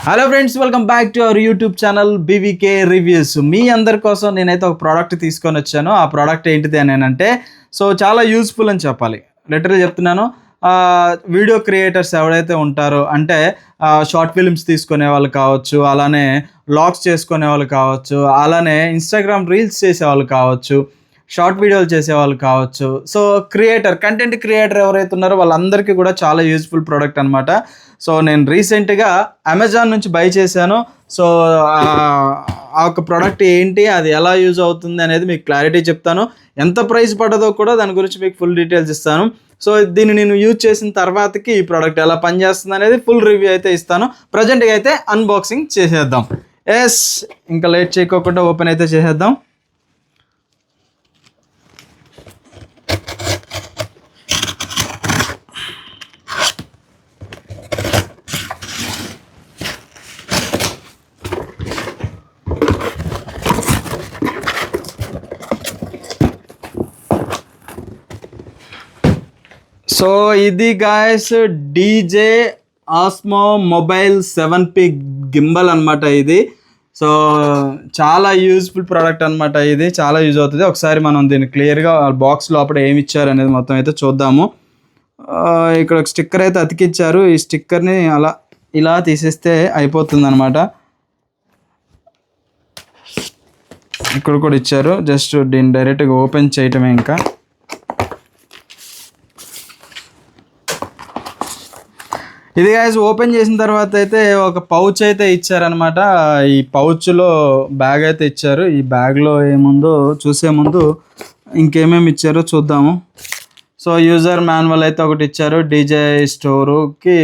Hello friends, welcome back to our YouTube channel BVK reviews. మీ అందరి కోసం నేనైతే ఒక ప్రోడక్ట్ తీసుకొని వచ్చాను. ఆ ప్రోడక్ట్ ఏంటిది అని అంటే చాలా యూస్ఫుల్ అని చెప్పాలి. లిటరల్లీ చెప్తున్నాను. వీడియో క్రియేటర్స్ ఎవరైతే ఉంటారో అంటే షార్ట్ ఫిల్మ్స్ తీసుకునే వాళ్ళు కావచ్చు, అలానే వ్లాగ్స్ చేసుకునే వాళ్ళు కావచ్చు, అలానే ఇన్స్టాగ్రామ్ రీల్స్ చేసేవాళ్ళు కావచ్చు, షార్ట్ వీడియోలు చేసేవాళ్ళు కావచ్చు. సో కంటెంట్ క్రియేటర్ ఎవరైతే ఉన్నారో వాళ్ళందరికీ కూడా చాలా యూస్ఫుల్ ప్రోడక్ట్ అనమాట. సో నేను రీసెంట్గా అమెజాన్ నుంచి బై చేశాను. సో ఆ ఒక ప్రోడక్ట్ ఏంటి, అది ఎలా యూజ్ అవుతుంది అనేది మీకు క్లారిటీ చెప్తాను. ఎంత ప్రైస్ పడదో కూడా దాని గురించి మీకు ఫుల్ డీటెయిల్స్ ఇస్తాను. సో దీన్ని నేను యూజ్ చేసిన తర్వాతకి ఈ ప్రోడక్ట్ ఎలా పనిచేస్తుంది అనేది ఫుల్ రివ్యూ అయితే ఇస్తాను. ప్రజెంట్గా అయితే అన్బాక్సింగ్ చేసేద్దాం. ఇంకా లేట్ చేయకోకుండా ఓపెన్ అయితే చేసేద్దాం. సో ఇది guys DJ Osmo mobile 7P gimbal అనమాట ఇది. సో చాలా యూజ్ఫుల్ ప్రోడక్ట్ అనమాట. ఇది చాలా యూజ్ అవుతుంది. ఒకసారి మనం దీన్ని క్లియర్గా బాక్స్ లోపల ఏమి ఇచ్చారు అనేది మొత్తం అయితే చూద్దాము. ఇక్కడ ఒక స్టిక్కర్ అయితే అతికిచ్చారు. ఈ స్టిక్కర్ని ఇలా తీసేస్తే అయిపోతుంది అనమాట. ఇక్కడ కూడా ఇచ్చారు. జస్ట్ దీన్ని డైరెక్ట్గా ఓపెన్ చేయటమే. ఇంకా ఇది గాయస్ ఓపెన్ చేసిన తర్వాత అయితే ఒక పౌచ్ అయితే ఇచ్చారనమాట. ఈ పౌచ్లో బ్యాగ్ అయితే ఇచ్చారు. ఈ బ్యాగ్లో ఏముందో చూసే ముందు ఇంకేమేమి ఇచ్చారో చూద్దాము. సో యూజర్ మాన్యువల్ అయితే ఒకటి ఇచ్చారు. డీజే స్టోరుకి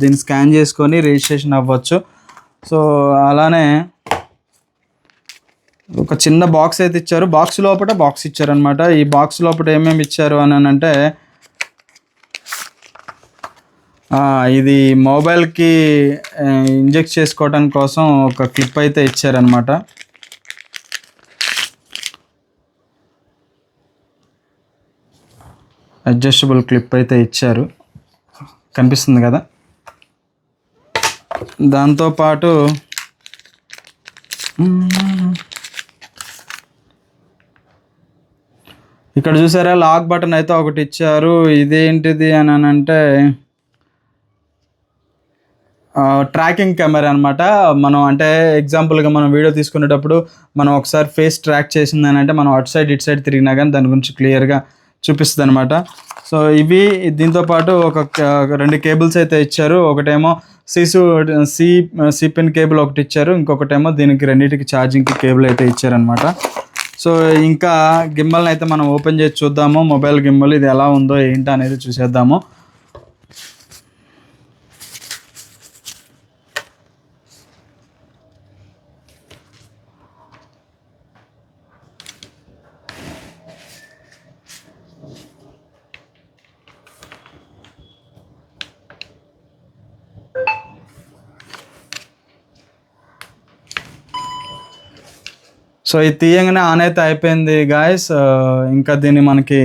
దీన్ని స్కాన్ చేసుకొని రిజిస్ట్రేషన్ అవ్వచ్చు. సో అలానే ఒక చిన్న బాక్స్ అయితే ఇచ్చారు. బాక్స్ లోపల బాక్స్ ఇచ్చారనమాట. ఈ బాక్స్ లోపల ఏమేమి ఇచ్చారు అని అంటే ఇది మొబైల్కి ఇంజెక్ట్ చేసుకోవడం కోసం ఒక క్లిప్ అయితే ఇచ్చారనమాట. అడ్జస్టబుల్ క్లిప్ అయితే ఇచ్చారు, కనిపిస్తుంది కదా. దాంతోపాటు ఇక్కడ చూసారా లాక్ బటన్ అయితే ఒకటి ఇచ్చారు. ఇదేంటిది అని అంటే ట్రాకింగ్ కెమెరా అనమాట. మనం అంటే ఎగ్జాంపుల్గా మనం వీడియో తీసుకునేటప్పుడు మనం ఒకసారి ఫేస్ ట్రాక్ చేసిందని అంటే మనం అటు సైడ్ ఇటు సైడ్ తిరిగినా కానీ దాని గురించి క్లియర్గా చూపిస్తుంది అనమాట. సో ఇవి దీంతోపాటు ఒక 2 కేబుల్స్ అయితే ఇచ్చారు. ఒకటేమో సి పిన్ కేబుల్ ఒకటి ఇచ్చారు. ఇంకొకటేమో దీనికి రెండింటికి ఛార్జింగ్కి కేబుల్ అయితే ఇచ్చారనమాట. సో ఇంకా గిమ్మల్ని అయితే మనం ఓపెన్ చేసి చూద్దాము. మొబైల్ గిమ్మల్ ఇది ఎలా ఉందో ఏంటి అనేది చూసేద్దాము. సో ఇది తీయంగానే ఆన్ అయితే అయిపోయింది గాయస్. ఇంకా దీన్ని మనకి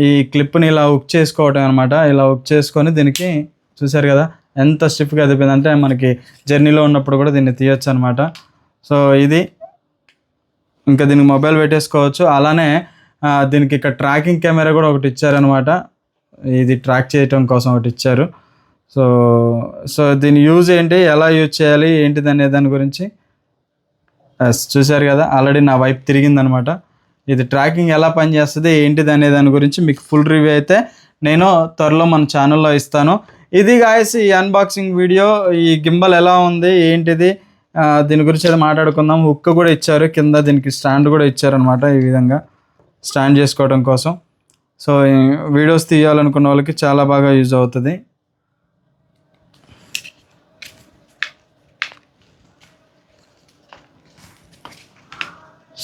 ఈ క్లిప్ని ఇలా హుక్ చేసుకోవటం అనమాట. ఇలా హుక్ చేసుకొని దీనికి చూసారు కదా ఎంత స్టిఫ్గా అయిపోయింది అంటే మనకి జర్నీలో ఉన్నప్పుడు కూడా దీన్ని తీయొచ్చు అనమాట. సో ఇది ఇంకా దీనికి మొబైల్ పెట్టేసుకోవచ్చు. అలానే దీనికి ఇక్కడ ట్రాకింగ్ కెమెరా కూడా ఒకటి ఇచ్చారనమాట. ఇది ట్రాక్ చేయటం కోసం ఒకటి ఇచ్చారు. సో దీని యూజ్ ఏంటి, ఎలా యూజ్ చేయాలి ఏంటిది అనే దాని గురించి చూశారు కదా. ఆల్రెడీ నా వైపు తిరిగిందనమాట. ఇది ట్రాకింగ్ ఎలా పనిచేస్తుంది ఏంటిది అనే దాని గురించి మీకు ఫుల్ రివ్యూ అయితే నేను త్వరలో మన ఛానల్లో ఇస్తాను. ఇది గాయస్ ఈ అన్బాక్సింగ్ వీడియో. ఈ గింబల్ ఎలా ఉంది ఏంటిది దీని గురించి అయితే మాట్లాడుకుందాం. హుక్ కూడా ఇచ్చారు కింద, దీనికి స్టాండ్ కూడా ఇచ్చారనమాట. ఈ విధంగా స్టాండ్ చేసుకోవడం కోసం. సో వీడియోస్ తీయాలనుకున్న వాళ్ళకి చాలా బాగా యూజ్ అవుతుంది.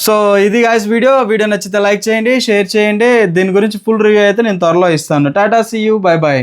సో ఇది గాయ్స్ వీడియో నచ్చితే లైక్ చేయండి, షేర్ చేయండి. దీని గురించి ఫుల్ రివ్యూ అయితే నేను త్వరలో ఇస్తాను. Tata, see you, bye bye.